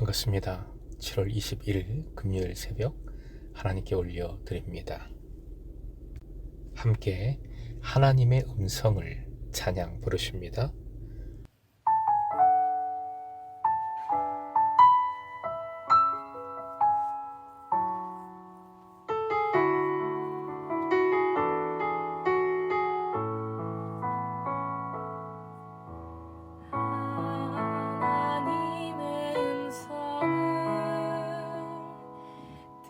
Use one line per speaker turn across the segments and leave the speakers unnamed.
반갑습니다. 7월 21일 금요일 새벽 하나님께 올려드립니다. 함께 하나님의 음성을 찬양 부르십니다.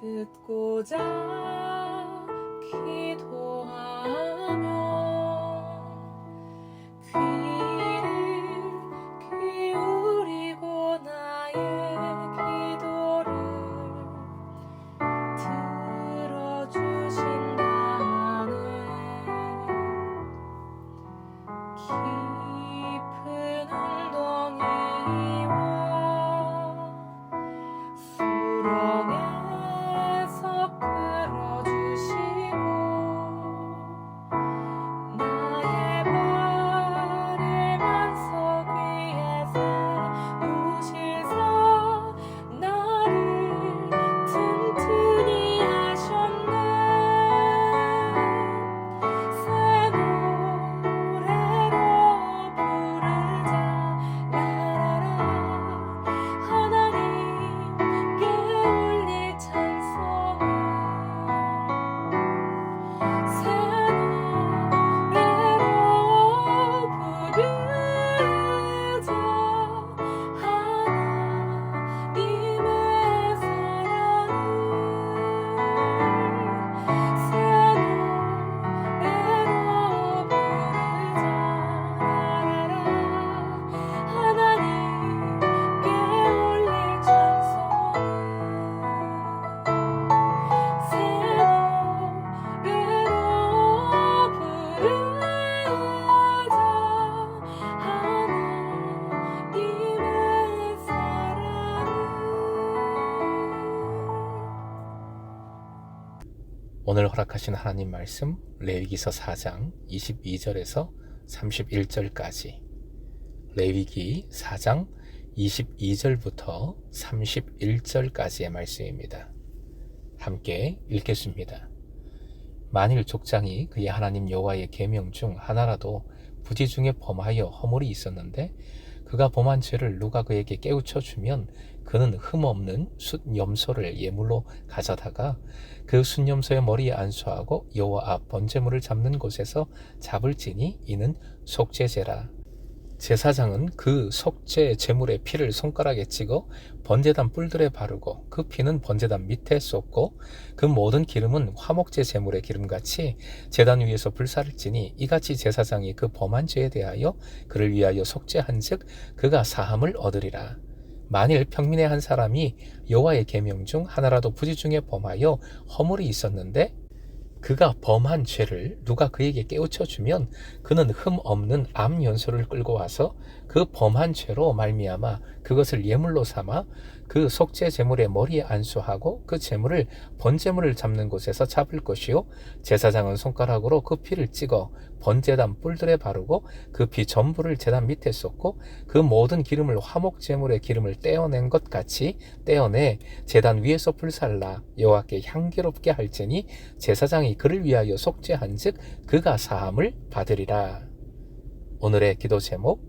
듣고자 기도하며 귀를 기울이고 나의 기도를 들어주신다네. 깊은 웅덩이와 수렁에 나의 발을 반석 위에 세우시사 나를 튼튼히 하셨네. 새 노래로 부르자 라라라. 하나님께 올릴 찬송을 새 노래로 부르자. 하나님의 사랑을 새 노래로 부르자 라라라. 하나님께 올릴 찬송을 새 노래로 부르자. 하나님의 사랑을.
오늘 허락하신 하나님 말씀 레위기서 4장 22절에서 31절까지, 레위기 4장 22절부터 31절까지의 말씀입니다. 함께 읽겠습니다. 만일 족장이 그의 하나님 여호와의 계명 중 하나라도 부지 중에 범하여 허물이 있었는데 그가 범한 죄를 누가 그에게 깨우쳐 주면 그는 흠없는 숫염소를 예물로 가져다가 그 숫염소의 머리에 안수하고 여호와 앞 번제물을 잡는 곳에서 잡을지니 이는 속죄제라. 제사장은 그 속죄 제물의 피를 손가락에 찍어 번제단 뿔들에 바르고 그 피는 번제단 밑에 쏟고 그 모든 기름은 화목제 제물의 기름같이 제단 위에서 불사를지니 이같이 제사장이 그 범한 죄에 대하여 그를 위하여 속죄한즉 그가 사함을 얻으리라. 만일 평민의 한 사람이 여호와의 계명 중 하나라도 부지 중에 범하여 허물이 있었는데 그가 범한 죄를 누가 그에게 깨우쳐 주면 그는 흠 없는 암 연소를 끌고 와서 그 범한 죄로 말미암아 그것을 예물로 삼아 그 속죄 제물의 머리에 안수하고 그 제물을 번제물을 잡는 곳에서 잡을 것이요 제사장은 손가락으로 그 피를 찍어 번제단 뿔들에 바르고 그 피 전부를 제단 밑에 쏟고 그 모든 기름을 화목 제물의 기름을 떼어낸 것 같이 떼어내 제단 위에서 불살라 여호와께 향기롭게 할지니 제사장이 그를 위하여 속죄한즉 그가 사함을 받으리라. 오늘의 기도 제목,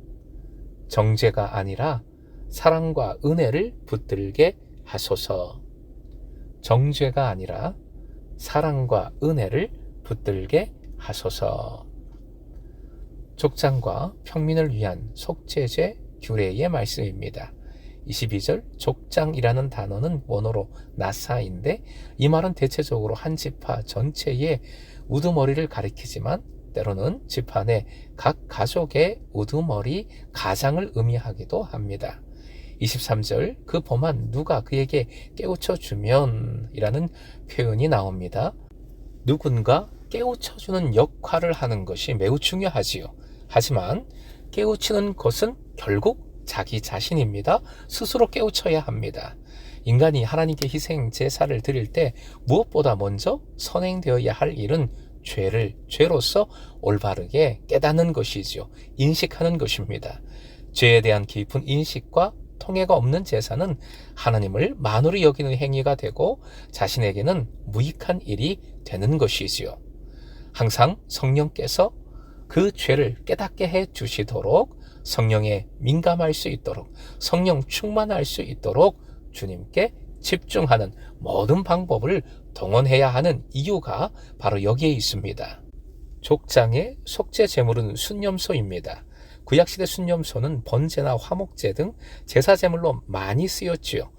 정죄가 아니라 사랑과 은혜를 붙들게 하소서. 정죄가 아니라 사랑과 은혜를 붙들게 하소서. 족장과 평민을 위한 속죄제 규례의 말씀입니다. 22절 족장이라는 단어는 원어로 나사인데 이 말은 대체적으로 한 지파 전체의 우두머리를 가리키지만 때로는 지파 내 각 가족의 우두머리 가장을 의미하기도 합니다. 23절 그 범한 누가 그에게 깨우쳐 주면 이라는 표현이 나옵니다. 누군가 깨우쳐 주는 역할을 하는 것이 매우 중요하지요. 하지만 깨우치는 것은 결국 자기 자신입니다. 스스로 깨우쳐야 합니다. 인간이 하나님께 희생 제사를 드릴 때 무엇보다 먼저 선행되어야 할 일은 죄로서 올바르게 깨닫는 것이지요. 인식하는 것입니다. 죄에 대한 깊은 인식과 통해가 없는 제사는 하나님을 만으로 여기는 행위가 되고 자신에게는 무익한 일이 되는 것이지요. 항상 성령께서 그 죄를 깨닫게 해 주시도록, 성령에 민감할 수 있도록, 성령 충만할 수 있도록 주님께 집중하는 모든 방법을 동원해야 하는 이유가 바로 여기에 있습니다. 족장의 속죄 제물은 순념소입니다. 구약시대 순념소는 번제나 화목제 등 제사 제물로 많이 쓰였지요.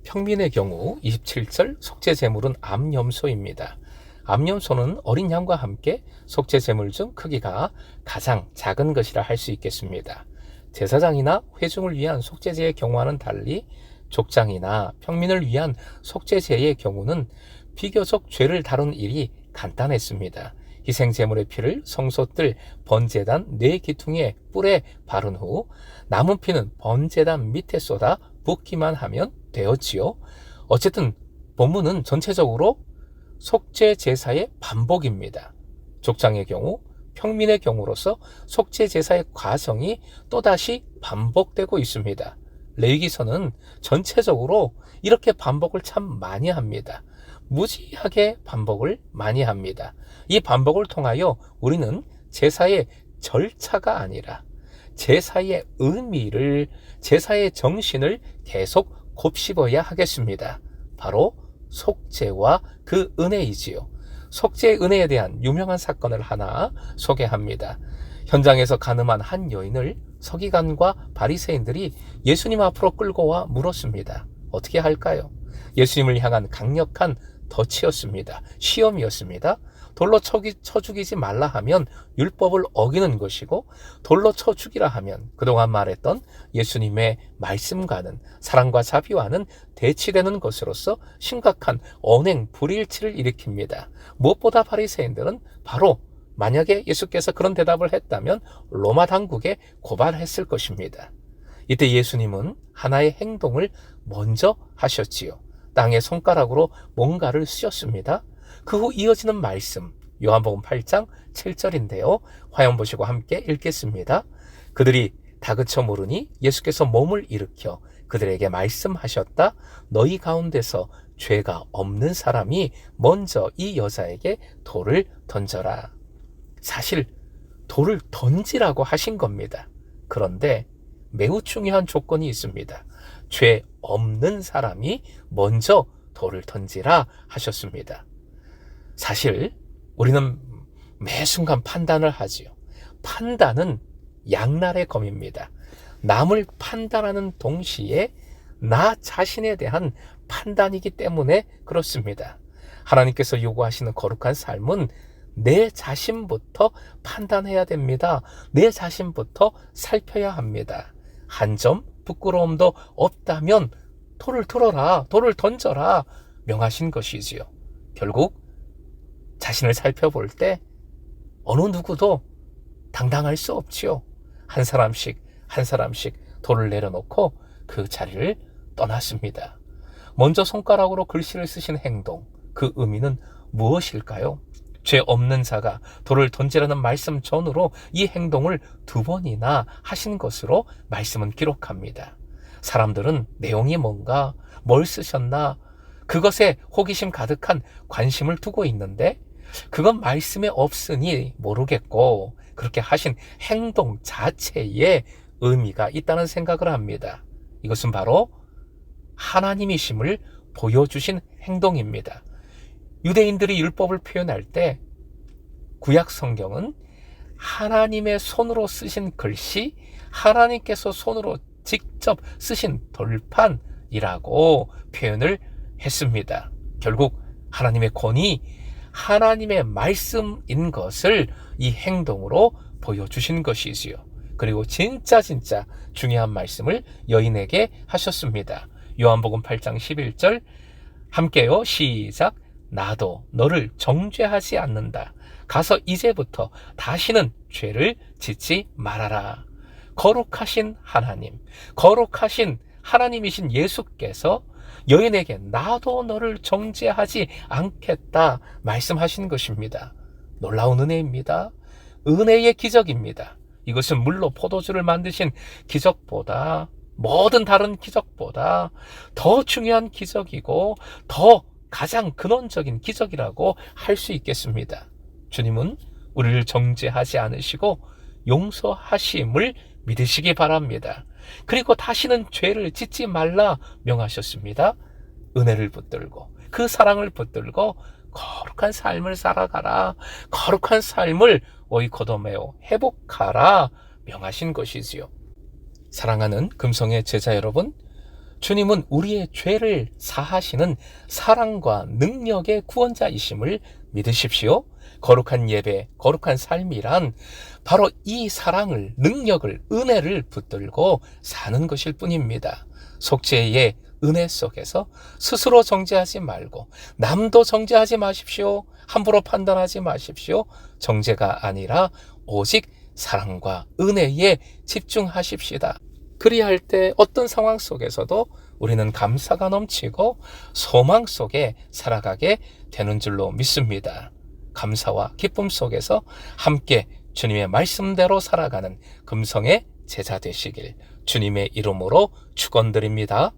평민의 경우 27절 속죄 제물은 암염소입니다. 암염소는 어린 양과 함께 속죄 제물 중 크기가 가장 작은 것이라 할 수 있겠습니다. 제사장이나 회중을 위한 속죄제의 경우와는 달리 족장이나 평민을 위한 속죄제의 경우는 비교적 죄를 다룬 일이 간단했습니다. 희생제물의 피를 성소뜰 번제단 네 기퉁의 뿔에 바른 후 남은 피는 번제단 밑에 쏟아 붓기만 하면 되었지요. 어쨌든 본문은 전체적으로 속죄 제사의 반복입니다. 족장의 경우, 평민의 경우로서 속죄 제사의 과정이 또다시 반복되고 있습니다. 레위기서는 전체적으로 이렇게 반복을 참 많이 합니다. 무지하게 반복을 많이 합니다. 이 반복을 통하여 우리는 제사의 절차가 아니라 제사의 의미를, 제사의 정신을 계속 곱씹어야 하겠습니다. 바로 속죄와 그 은혜이지요. 속죄의 은혜에 대한 유명한 사건을 하나 소개합니다. 현장에서 간음한 한 여인을 서기관과 바리새인들이 예수님 앞으로 끌고 와 물었습니다. 어떻게 할까요? 예수님을 향한 강력한 덫이었습니다. 시험이었습니다. 돌로 쳐 죽이지 말라 하면 율법을 어기는 것이고, 돌로 쳐 죽이라 하면 그동안 말했던 예수님의 말씀과는, 사랑과 자비와는 대치되는 것으로서 심각한 언행 불일치를 일으킵니다. 무엇보다 바리새인들은 바로 만약에 예수께서 그런 대답을 했다면 로마 당국에 고발했을 것입니다. 이때 예수님은 하나의 행동을 먼저 하셨지요. 땅에 손가락으로 뭔가를 쑤셨습니다. 그 후 이어지는 말씀, 요한복음 8장 7절인데요. 화면 보시고 함께 읽겠습니다. 그들이 다그쳐 물으니 예수께서 몸을 일으켜 그들에게 말씀하셨다. 너희 가운데서 죄가 없는 사람이 먼저 이 여자에게 돌을 던져라. 사실 돌을 던지라고 하신 겁니다. 그런데 매우 중요한 조건이 있습니다. 죄 없는 사람이 먼저 돌을 던지라 하셨습니다. 사실 우리는 매 순간 판단을 하지요. 판단은 양날의 검입니다. 남을 판단하는 동시에 나 자신에 대한 판단이기 때문에 그렇습니다. 하나님께서 요구하시는 거룩한 삶은 내 자신부터 판단해야 됩니다. 내 자신부터 살펴야 합니다. 한 점 부끄러움도 없다면 돌을 들어라, 돌을 던져라 명하신 것이지요. 결국 자신을 살펴볼 때 어느 누구도 당당할 수 없지요. 한 사람씩 한 사람씩 돌을 내려놓고 그 자리를 떠났습니다. 먼저 손가락으로 글씨를 쓰신 행동, 그 의미는 무엇일까요? 죄 없는 자가 돌을 던지라는 말씀 전후로 이 행동을 2번이나 하신 것으로 말씀은 기록합니다. 사람들은 내용이 뭔가, 뭘 쓰셨나, 그것에 호기심 가득한 관심을 두고 있는데, 그건 말씀에 없으니 모르겠고, 그렇게 하신 행동 자체에 의미가 있다는 생각을 합니다. 이것은 바로 하나님이심을 보여주신 행동입니다. 유대인들이 율법을 표현할 때 구약 성경은 하나님의 손으로 쓰신 글씨, 하나님께서 손으로 직접 쓰신 돌판이라고 표현을 했습니다. 결국 하나님의 권위, 하나님의 말씀인 것을 이 행동으로 보여주신 것이지요. 그리고 진짜 중요한 말씀을 여인에게 하셨습니다. 요한복음 8장 11절 함께요. 시작. 나도 너를 정죄하지 않는다. 가서 이제부터 다시는 죄를 짓지 말아라. 거룩하신 하나님, 거룩하신 하나님이신 예수께서 여인에게 나도 너를 정죄하지 않겠다 말씀하신 것입니다. 놀라운 은혜입니다. 은혜의 기적입니다. 이것은 물로 포도주를 만드신 기적보다 모든 다른 기적보다 더 중요한 기적이고 더 가장 근원적인 기적이라고 할 수 있겠습니다. 주님은 우리를 정죄하지 않으시고 용서하심을 믿으시기 바랍니다. 그리고 다시는 죄를 짓지 말라 명하셨습니다. 은혜를 붙들고 그 사랑을 붙들고 거룩한 삶을 살아가라. 거룩한 삶을 오이코도메오 회복하라 명하신 것이지요. 사랑하는 금성의 제자 여러분, 주님은 우리의 죄를 사하시는 사랑과 능력의 구원자이심을 믿으십시오. 거룩한 예배, 거룩한 삶이란 바로 이 사랑을, 능력을, 은혜를 붙들고 사는 것일 뿐입니다. 속죄의 은혜 속에서 스스로 정죄하지 말고 남도 정죄하지 마십시오. 함부로 판단하지 마십시오. 정죄가 아니라 오직 사랑과 은혜에 집중하십시다. 그리할 때 어떤 상황 속에서도 우리는 감사가 넘치고 소망 속에 살아가게 되는 줄로 믿습니다. 감사와 기쁨 속에서 함께 주님의 말씀대로 살아가는 금성의 제자 되시길 주님의 이름으로 축원드립니다.